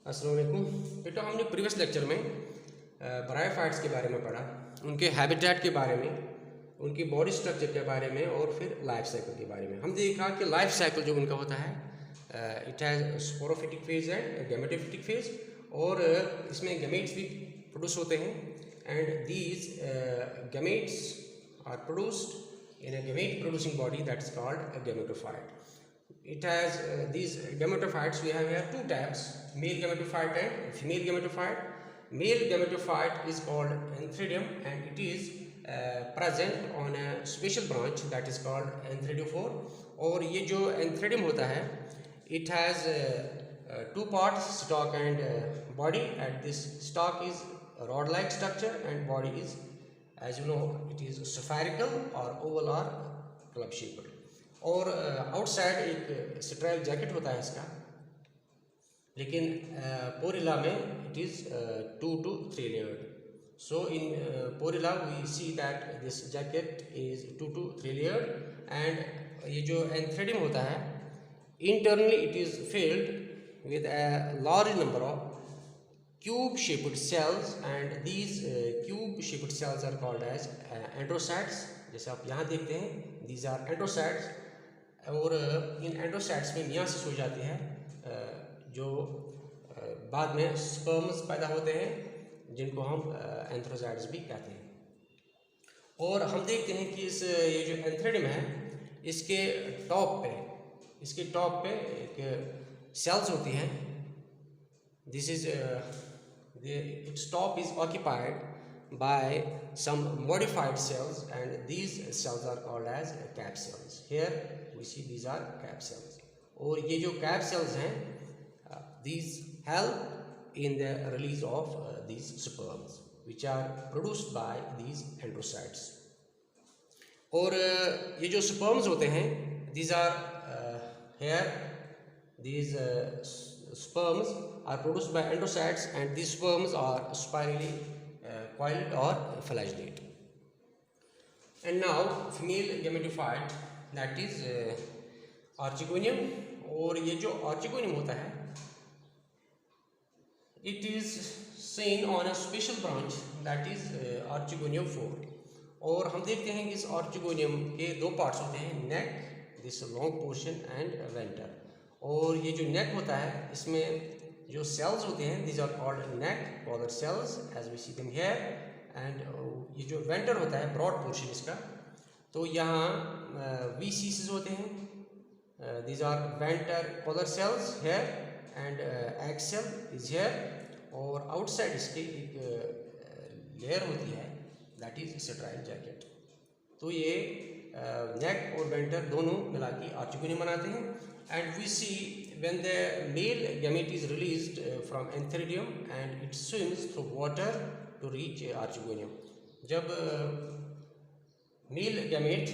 अस्सलाम वालेकुम बेटा, हमने प्रीवियस लेक्चर में ब्रायोफाइट्स के बारे में पढ़ा, उनके हैबिटेट के बारे में, उनकी बॉडी स्ट्रक्चर के बारे में और फिर लाइफ साइकिल के बारे में। हम देखा कि लाइफ साइकिल जो उनका होता है, it has sporophytic phase and gametophytic phase, और इसमें गैमेट्स भी प्रोड्यूस होते हैं and these gametes are produced in a gamete producing body that is called a gametophyte. It has these gametophytes. We have here two types: male gametophyte and female gametophyte. Male gametophyte is called antheridium and it is present on a special branch that is called antheridophore. और ये जो antheridium होता है, it has two parts, stalk and body. And this stalk is rod-like structure and body is, as you know, it is spherical or oval or club shaped. और outside एक sterile jacket होता है इसका, लेकिन porella में it is 2 to 3 layered. So in porella we see that this jacket is 2 to 3 layered. And ये जो antheridium होता है, internally it is filled with a large number of cube shaped cells and these cube shaped cells are called as androcytes. जैसे आप यहाँ देखते हैं, these are एंड्रोसाइट्स. और इन एंड्रोसाइट्स में मियासिस हो जाती है, जो बाद में स्पर्म्स पैदा होते हैं, जिनको हम एंथ्रोसाइट्स भी कहते हैं. और हम देखते हैं कि ये जो एंथ्रेडियम है, इसके टॉप पे एक सेल्स होती हैं. This is its top is occupied by some modified cells and these cells are called as cap cells. Here we see these are cap cells. और ये जो cap cells हैं, these help in the release of these sperms which are produced by these androcytes. और ये जो sperms होते हैं, these are here these sperms are produced by androcytes and these sperms are spirally coiled or flagellate. And now female gametophyte, that is archegonium. और ये जो archegonium होता है, it is seen on a special branch that is archegonium 4. और हम देखते हैं कि इस archegonium के दो पार्ट्स होते हैं, neck, this long portion and venter. और ये जो neck होता है, इसमें जो सेल्स होते हैं, these are called neck collar cells as we see them here. and ये जो वेंटर होता है, ब्रॉड पोर्शन इसका, तो यहाँ VCCs होते हैं, these are venter collar cells here and axial is here. और आउटसाइड इसके एक लेयर होती है that is स्ट्राइल जैकेट. तो ये नेक और वेंटर दोनों मिला के आर्चिगोनियम बनाते हैं. And we see when the male gamete is released from antheridium and it swims through water to reach archegonium. जब मेल गैमेट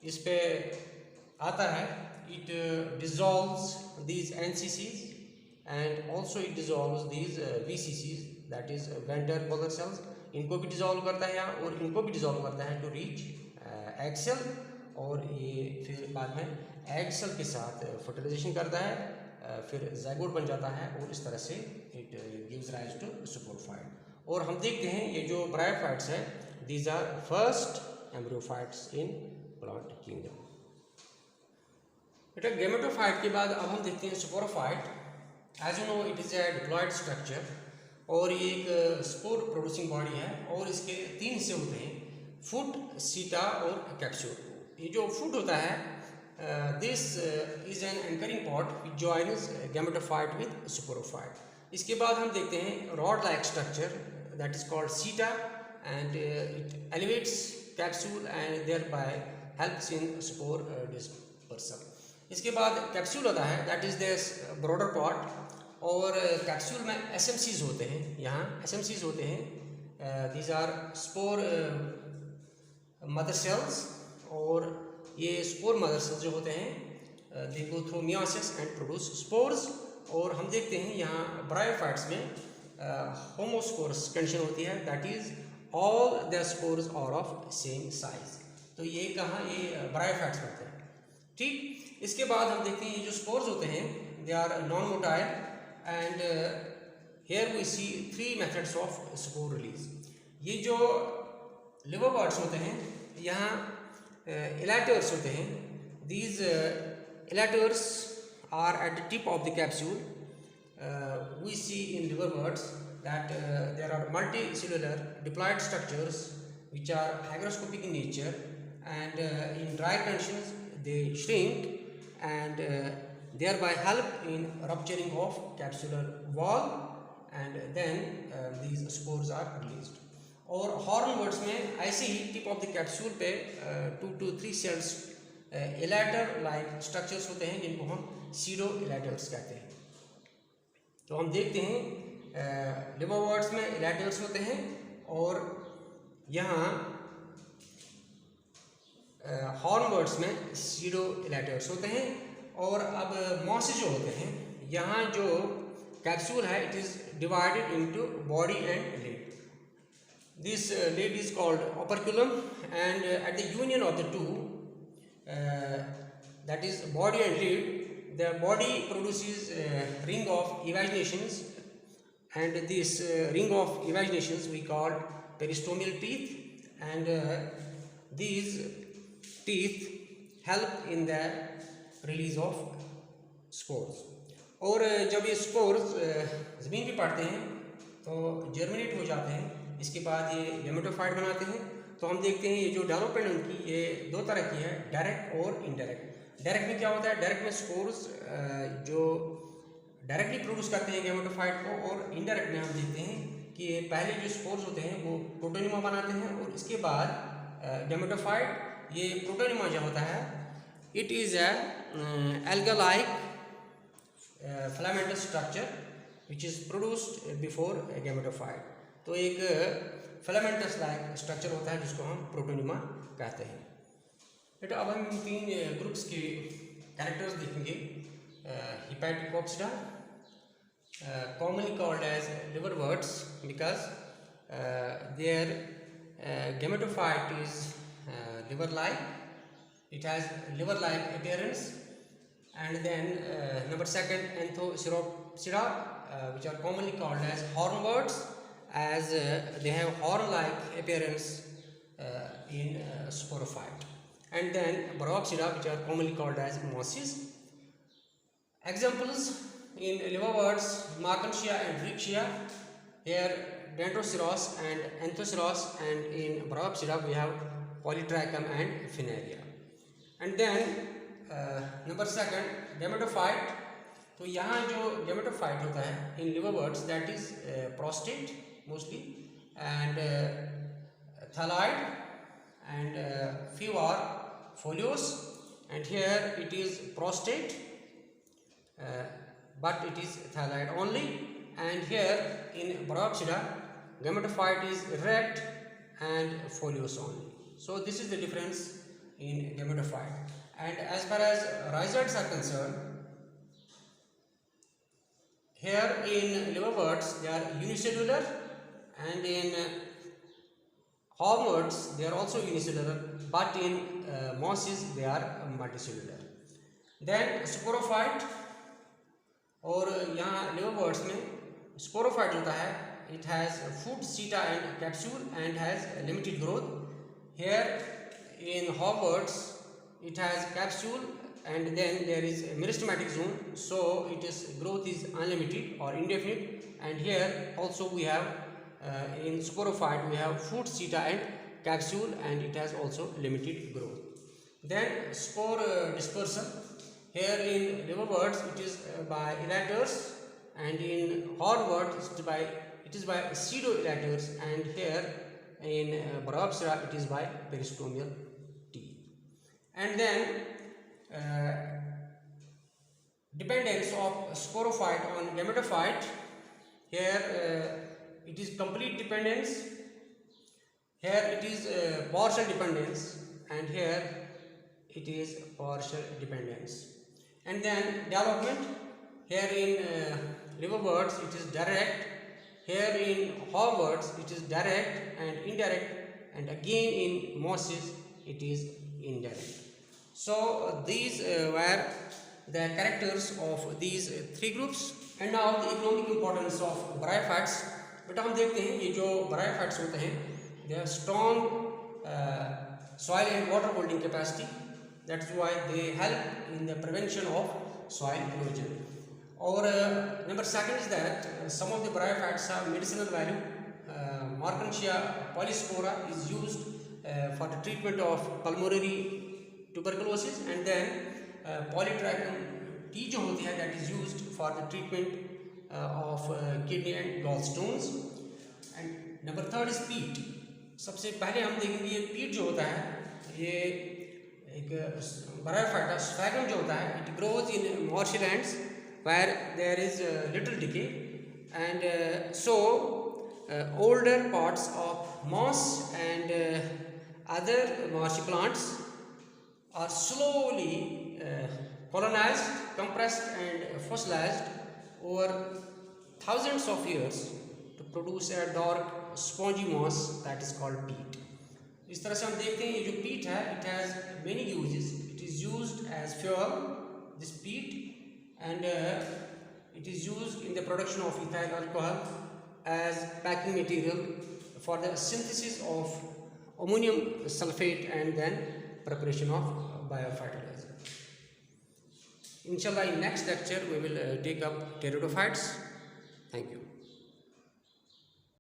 इस पे आता है, it dissolves these NCCs and also it dissolves these VCCs, that is venter collar cells. इनको भी dissolve करता है यहाँ और इनको भी डिजॉल्व करता है टू रीच एक्सेल. और ये फिर बाद में एक्सेल के साथ फर्टिलाइजेशन करता है, फिर ज़ाइगोट बन जाता है और इस तरह से it gives rise to sporophyte. और हम देखते हैं ये जो ब्रायोफाइट्स हैं, these are first embryophytes in plant kingdom. बेटा, गैमेटोफाइट के बाद अब हम देखते हैं sporophyte. As you know, it is a diploid structure और ये एक स्पोर प्रोड्यूसिंग बॉडी है. और इसके 3 हिस्से होते हैं: फुट, सीटा और कैप्सूल. ये जो फुट होता है, this is an anchoring part which joins gametophyte with sporophyte. इसके बाद हम देखते हैं rod like structure that is called seta and it elevates capsule and thereby helps in spore dispersal. इसके बाद कैप्सूल होता है, that is this broader part. और कैप्सूल में SMCs होते हैं, यहाँ SMCs होते हैं. These are spore mother cells. और ये स्पोर मदर सेल्स जो होते हैं, दे go through meiosis and produce spores. और हम देखते हैं यहाँ ब्रायोफाइट्स में होमोस्पोरस कंडीशन होती है, that is all the spores are of same size. तो ये कहाँ, ये ब्रायोफाइट्स होते हैं. ठीक, इसके बाद हम देखते हैं ये जो स्पोर्स होते हैं, they are non-motile, and here we see three methods of spore release. ये जो liverworts होते हैं, यहाँ elaters होते हैं. These elaters are at the tip of the capsule. We see in liverworts that there are multicellular diploid structures which are hygroscopic in nature, and in dry conditions they shrink and thereby help in rupturing of capsular wall, and then these spores are released. और hornworts में ऐसे ही tip of the capsule पे 2 to 3 sales एलाटर like structures होते हैं जिनको हम SIDO एलाटर्स कहते हैं. तो हम देखते हैं लिवरवर्ट्स में एलाटर्स होते हैं और यहाँ हॉर्नवर्ट्स में सीडो एलाटर्स होते हैं. और अब मॉसेस जो होते हैं, यहाँ जो कैप्सूल है it is divided into body and lid. This lid is called operculum, and at the union of the two, that is body and lid, the body produces ring of evaginations, and this ring of evaginations we call peristomial teeth, and these teeth help in the release of spores. और जब ये spores ज़मीन पे पड़ते हैं तो germinate हो जाते हैं. इसके बाद ये गेमेटोफाइट बनाते हैं. तो हम देखते हैं ये जो डेवलपमेंट उनकी ये दो तरह की है, डायरेक्ट और इनडायरेक्ट. डायरेक्ट में क्या होता है, डायरेक्ट में स्पोर्स जो डायरेक्टली प्रोड्यूस करते हैं गेमेटोफाइट को, और इनडायरेक्ट में हम देखते हैं कि पहले जो स्पोर्स होते हैं वो प्रोटोनिमा बनाते हैं और इसके बाद गेमेटोफाइट ये प्रोटोनिमा जो होता है it is alga like filamentous structure which is produced before gametophyte. तो एक फिलामेंटस लाइक स्ट्रक्चर होता है जिसको हम प्रोटोनिमा कहते हैं. बेटा अब हम 3 ग्रुप्स के कैरेक्टर्स देखेंगे. हिपैटिकोप्सिडा, commonly called as liverworts because their gametophyte is liver-like. It has liver-like appearance. And then number 2, Anthoceropsida, which are commonly called as hornworts, as they have horn-like appearance in sporophyte. And then Bryopsida, which are commonly called as mosses. Examples in liverworts, Markensia and Riccia. Here Dendroceros and Anthoceros, and in Bryopsida we have Polytrichum and Finaria. And then number 2, gametophyte. तो यहाँ जो gametophyte होता है in liverworts, that is prostate mostly, and thalloid, and few are foliose, and here it is prostate but it is thalloid only, and here in Bryopsida gametophyte is erect and foliose only. So this is the difference in gametophyte. And as far as rhizoids are concerned, here in liverworts they are unicellular, and in hornworts they are also unicellular, but in mosses they are multicellular. Then sporophyte, और यहाँ liverworts में sporophyte होता है. It has foot, seta and capsule and has limited growth. Here in hornworts it has capsule and then there is a meristematic zone, so its growth is unlimited or indefinite. And here also we have in sporophyte we have foot, seta and capsule, and it has also limited growth. Then spore dispersal. Here in liverworts it is by elaters, and in hornworts it is by pseudo-elaters, and here in Bryopsida it is by peristomial teeth. And then dependence of sporophyte on gametophyte. Here it is complete dependence, here it is partial dependence, and here it is partial dependence. And then development. Here in liverworts it is direct, here in hornworts it is direct and indirect, and again in mosses it is indirect. So these were the characters of these three groups. And now the economic importance of bryophytes. बेटा हम देखते हैं ये जो bryophytes होते हैं, they have strong soil and water holding capacity. That's why they help in the prevention of soil erosion. Or number second is that some of the bryophytes have medicinal value. Marchantia polyspora is used for the treatment of pulmonary tuberculosis, and then polytrichum T जो होती है that is used for the treatment of kidney and gallstones. And number third is peat. सबसे पहले हम देखेंगे ये peat जो होता है, ये एक bryophyta sphagnum जो होता है, it grows in marshy lands where there is little decay, and so older parts of moss and other marshy plants are slowly colonized, compressed and fossilized over thousands of years to produce a dark spongy moss that is called peat. इस तरह से हम देखते हैं ये जो peat है, it has many uses. It is used as fuel, this peat, and it is used in the production of ethyl alcohol as packing material for the synthesis of ammonium sulfate and then preparation of biofertilizer. Inshallah, in next lecture we will take up pteridophytes. Thank you.